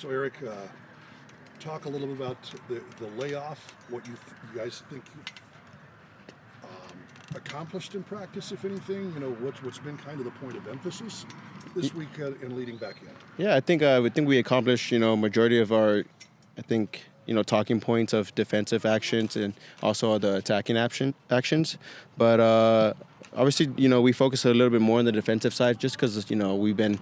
So Eric, talk a little bit about the layoff. What you guys think you've accomplished in practice, if anything. You know, what's been kind of the point of emphasis this week and leading back in. Yeah, I think we accomplished majority of our, I think talking points of defensive actions and also the attacking actions. But obviously we focus a little bit more on the defensive side just because we've been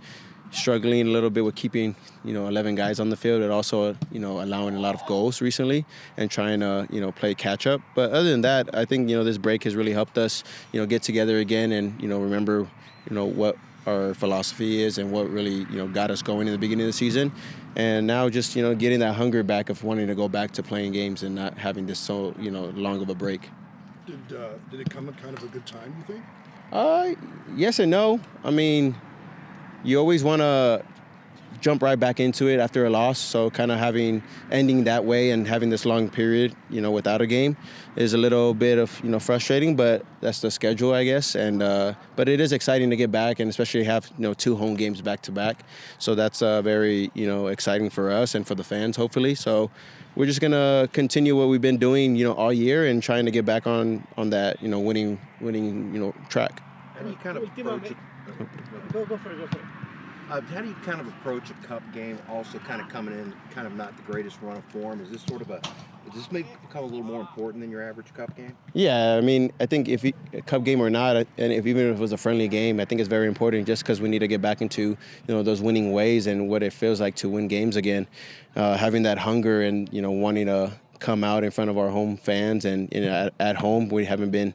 struggling a little bit with keeping 11 guys on the field and also allowing a lot of goals recently and trying to play catch up. But other than that, I think this break has really helped us get together again and remember what our philosophy is and what really got us going in the beginning of the season, and now just getting that hunger back of wanting to go back to playing games and not having this so long of a break. Did it come at kind of a good time, you think? Yes and no. I mean, you always want to jump right back into it after a loss, so kind of ending that way and having this long period without a game is a little bit of frustrating, but that's the schedule, I guess. And but it is exciting to get back, and especially have 2 home games back to back, so that's very exciting for us and for the fans, hopefully. So we're just gonna continue what we've been doing all year and trying to get back on that winning track. How do you kind of approach it? Go for it. How do you kind of approach a cup game? Also, kind of coming in, kind of not the greatest run of form. Is this maybe become a little more important than your average cup game? Yeah, I mean, I think if a cup game or not, and even if it was a friendly game, I think it's very important just because we need to get back into those winning ways and what it feels like to win games again. Having that hunger and wanting to come out in front of our home fans, and at home we haven't been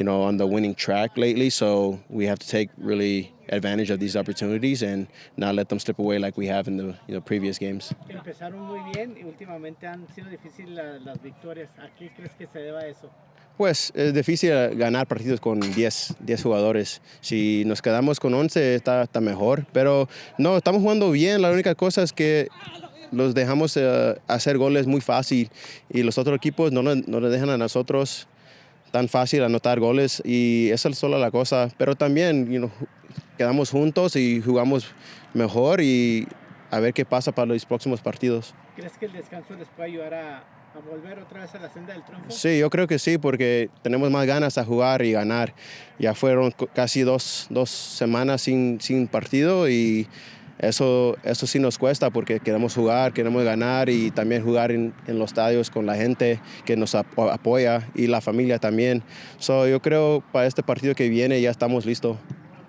on the winning track lately, so we have to take really advantage of these opportunities and not let them slip away like we have in the previous games. Empezaron muy bien y últimamente han sido difíciles las victorias. ¿A qué crees que se deba eso? Pues es difícil ganar partidos con 10 jugadores. Si nos quedamos con 11 está mejor, pero no, estamos jugando bien. La única cosa es que los dejamos hacer goles muy fácil y los otros equipos no nos dejan a nosotros tan fácil anotar goles, y esa es solo la cosa. Pero también quedamos juntos y jugamos mejor, y a ver qué pasa para los próximos partidos. ¿Crees que el descanso les puede ayudar a volver otra vez a la senda del triunfo? Sí, yo creo que sí, porque tenemos más ganas a jugar y ganar. Ya fueron casi dos semanas sin partido, y eso sí nos cuesta porque queremos jugar, queremos ganar, y también jugar en los estadios con la gente que nos apoya y la familia también. So, yo creo para este partido que viene ya estamos listos.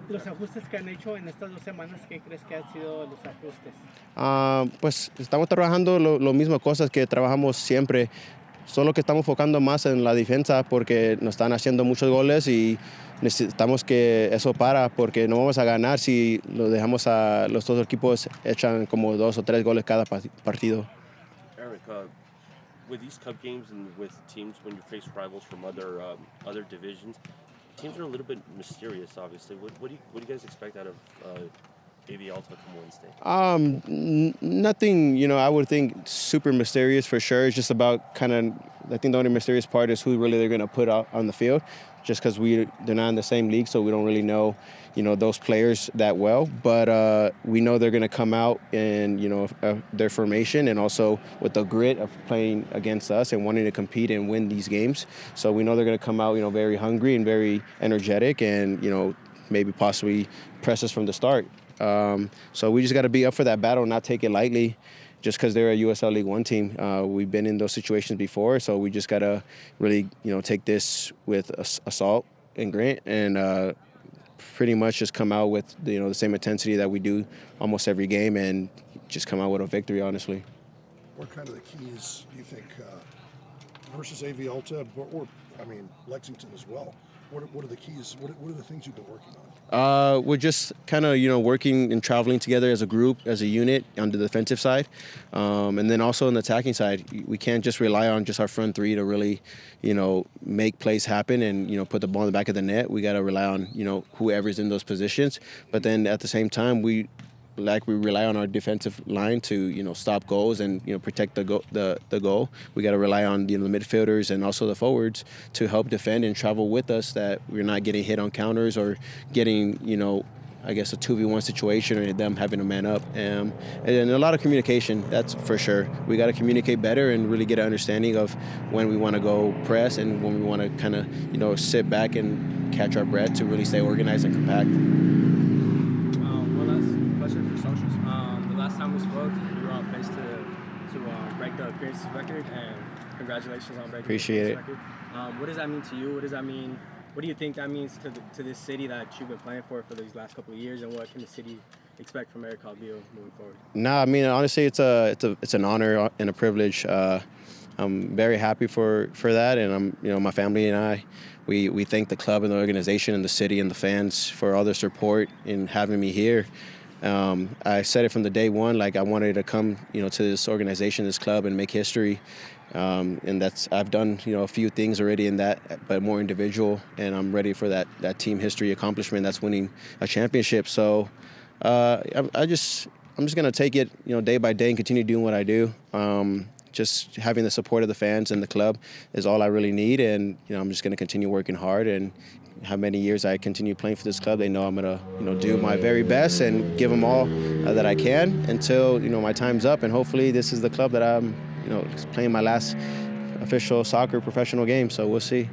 Los ajustes que han hecho en estas 2 semanas, ¿qué crees que han sido los ajustes? Pues estamos trabajando lo mismo cosas que trabajamos siempre, solo que estamos enfocando más en la defensa porque nos están haciendo muchos goles y necesitamos que eso para, porque no vamos a ganar si lo dejamos a los dos equipos echan como 2 o 3 goles cada partido. Eric, with these cup games and with teams, when you face rivals from other divisions, teams are a little bit mysterious, obviously. What do you guys expect out of AV Alta come Wednesday? Nothing, I would think super mysterious for sure. It's just about I think the only mysterious part is who really they're going to put out on the field, just because they're not in the same league, so we don't really know, those players that well. But we know they're going to come out in, their formation, and also with the grit of playing against us and wanting to compete and win these games. So we know they're going to come out, very hungry and very energetic, and, maybe possibly press us from the start. So we just got to be up for that battle and not take it lightly just because they're a USL League One team. We've been in those situations before, so we just got to really, take this with assault and grit, and pretty much just come out with, the same intensity that we do almost every game, and just come out with a victory, honestly. What kind of the keys do you think versus AV Alta, or Lexington as well? What are the keys? What are the things you've been working on? We're just kind of, working and traveling together as a group, as a unit on the defensive side. And then also on the attacking side, we can't just rely on just our front three to really, make plays happen and, put the ball in the back of the net. We got to rely on, whoever's in those positions. But then at the same time, we rely on our defensive line to stop goals and protect the goal. We got to rely on the midfielders and also the forwards to help defend and travel with us, that we're not getting hit on counters or getting I guess, a 2v1 situation or them having to man up. And a lot of communication, that's for sure. We got to communicate better and really get an understanding of when we want to go press and when we want to kind of, sit back and catch our breath to really stay organized and compact. One last question for socials. The last time we spoke, you were on pace to break the appearances record, and congratulations on breaking Appreciate the it. appearances record. What does that mean to you? What does that mean? What do you think that means to this city that you've been playing for these last couple of years, and what can the city expect from Eric Calvillo moving forward? Nah, I mean, honestly, it's an honor and a privilege. I'm very happy for that, and my family and I, we thank the club and the organization and the city and the fans for all their support in having me here. I said it from the day one, like I wanted to come, to this organization, this club, and make history. And I've done, a few things already in that, but more individual, and I'm ready for that team history accomplishment. That's winning a championship. So I'm just gonna take it, day by day and continue doing what I do. Just having the support of the fans and the club is all I really need, and I'm just gonna continue working hard. And how many years I continue playing for this club, they know I'm gonna do my very best and give them all that I can until my time's up. And hopefully this is the club that I'm playing my last official soccer professional game. So we'll see.